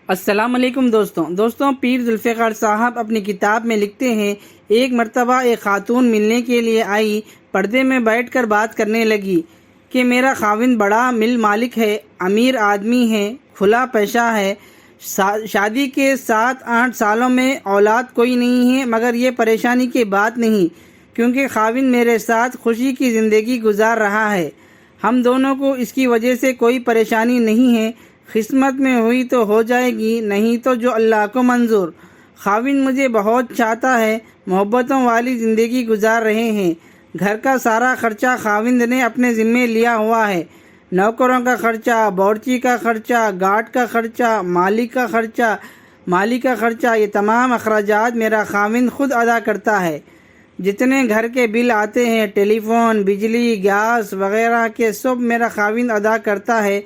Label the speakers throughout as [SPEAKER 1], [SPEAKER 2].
[SPEAKER 1] السلام علیکم دوستوں پیر ذوالفقار صاحب اپنی کتاب میں لکھتے ہیں، ایک مرتبہ ایک خاتون ملنے کے لیے آئی، پردے میں بیٹھ کر بات کرنے لگی کہ میرا خاوند بڑا مل مالک ہے، امیر آدمی ہے، کھلا پیشہ ہے، شادی کے 7-8 سالوں میں اولاد کوئی نہیں ہے، مگر یہ پریشانی کی بات نہیں کیونکہ خاوند میرے ساتھ خوشی کی زندگی گزار رہا ہے، ہم دونوں کو اس کی وجہ سے کوئی پریشانی نہیں ہے، قسمت میں ہوئی تو ہو جائے گی، نہیں تو جو اللہ کو منظور۔ خاوند مجھے بہت چاہتا ہے، محبتوں والی زندگی گزار رہے ہیں، گھر کا سارا خرچہ خاوند نے اپنے ذمے لیا ہوا ہے، نوکروں کا خرچہ، باورچی کا خرچہ، گارڈ کا خرچہ، مالی کا خرچہ، یہ تمام اخراجات میرا خاوند خود ادا کرتا ہے۔ جتنے گھر کے بل آتے ہیں، ٹیلی فون، بجلی، گیس وغیرہ کے سب میرا خاوند ادا کرتا ہے،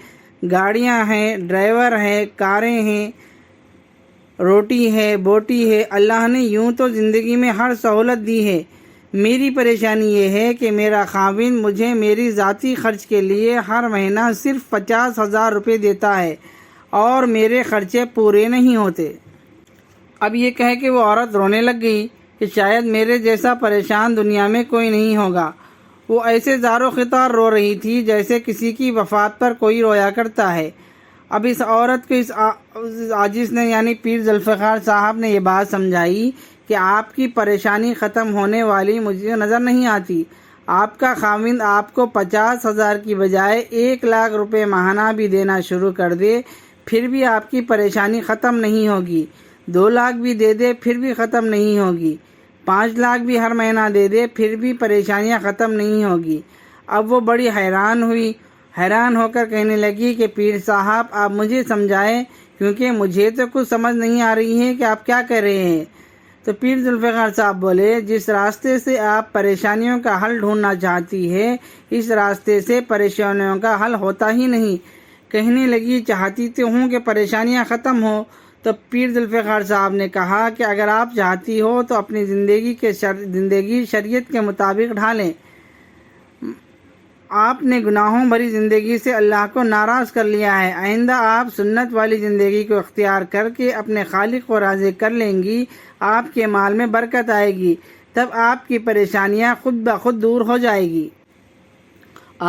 [SPEAKER 1] گاڑیاں ہیں، ڈرائیور ہیں، کاریں ہیں، روٹی ہے، بوٹی ہے، اللہ نے یوں تو زندگی میں ہر سہولت دی ہے، میری پریشانی یہ ہے کہ میرا خاوند مجھے میری ذاتی خرچ کے لیے ہر مہینہ صرف 50,000 روپے دیتا ہے اور میرے خرچے پورے نہیں ہوتے۔ اب یہ کہہ کے وہ عورت رونے لگ گئی کہ شاید میرے جیسا پریشان دنیا میں کوئی نہیں ہوگا۔ وہ ایسے زار و خطار رو رہی تھی جیسے کسی کی وفات پر کوئی رویا کرتا ہے۔ اب اس عورت کو اس عاجز نے یعنی پیر ذوالفقار صاحب نے یہ بات سمجھائی کہ آپ کی پریشانی ختم ہونے والی مجھے نظر نہیں آتی، آپ کا خاوند آپ کو 50,000 کی بجائے 1,00,000 روپے ماہانہ بھی دینا شروع کر دے پھر بھی آپ کی پریشانی ختم نہیں ہوگی، 2,00,000 بھی دے دے پھر بھی ختم نہیں ہوگی، 5,00,000 بھی ہر مہینہ دے دے پھر بھی پریشانیاں ختم نہیں ہوگی۔ اب وہ بڑی حیران ہو کر کہنے لگی کہ پیر صاحب آپ مجھے سمجھائیں کیونکہ مجھے تو کچھ سمجھ نہیں آ رہی ہے کہ آپ کیا کہہ رہے ہیں۔ تو پیر ذوالفقار صاحب بولے، جس راستے سے آپ پریشانیوں کا حل ڈھونڈنا چاہتی ہے اس راستے سے پریشانیوں کا حل ہوتا ہی نہیں۔ کہنے لگی چاہتی تو ہوں کہ پریشانیاں ختم ہو۔ تو پیر ذوالفقار صاحب نے کہا کہ اگر آپ چاہتی ہو تو اپنی زندگی شریعت کے مطابق ڈھالیں۔ آپ نے گناہوں بھری زندگی سے اللہ کو ناراض کر لیا ہے، آئندہ آپ سنت والی زندگی کو اختیار کر کے اپنے خالق کو راضی کر لیں گی، آپ کے مال میں برکت آئے گی، تب آپ کی پریشانیاں خود بخود دور ہو جائے گی۔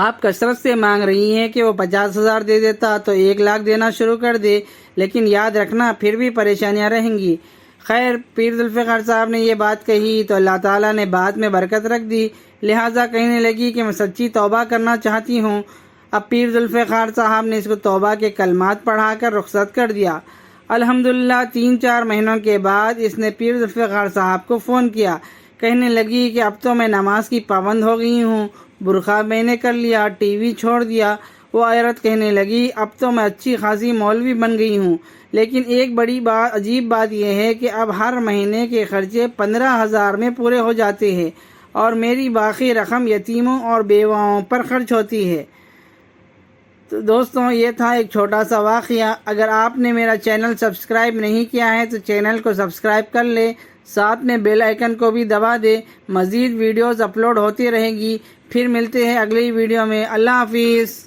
[SPEAKER 1] آپ کثرت سے مانگ رہی ہیں کہ وہ 50,000 دے دیتا تو 1,00,000 دینا شروع کر دے، لیکن یاد رکھنا پھر بھی پریشانیاں رہیں گی۔ خیر، پیر ذوالفقار صاحب نے یہ بات کہی تو اللہ تعالیٰ نے بات میں برکت رکھ دی، لہٰذا کہنے لگی کہ میں سچی توبہ کرنا چاہتی ہوں۔ اب پیر ذوالفقار صاحب نے اس کو توبہ کے کلمات پڑھا کر رخصت کر دیا۔ الحمدللہ 3-4 مہینوں کے بعد اس نے پیر ذوالفقار صاحب کو فون کیا، کہنے لگی کہ اب تو میں نماز کی پابند ہو گئی ہوں، برقع میں نے کر لیا، ٹی وی چھوڑ دیا۔ وہ عورت کہنے لگی اب تو میں اچھی خاصی مولوی بن گئی ہوں، لیکن ایک بڑی عجیب بات یہ ہے کہ اب ہر مہینے کے خرچے 15,000 میں پورے ہو جاتے ہیں اور میری باقی رقم یتیموں اور بیواؤں پر خرچ ہوتی ہے۔ تو دوستوں، یہ تھا ایک چھوٹا سا واقعہ۔ اگر آپ نے میرا چینل سبسکرائب نہیں کیا ہے تو چینل کو سبسکرائب کر لے، ساتھ میں بیل آئیکن کو بھی دبا دے، مزید ویڈیوز اپلوڈ ہوتی رہیں گی۔ پھر ملتے ہیں اگلی ویڈیو میں۔ اللہ حافظ۔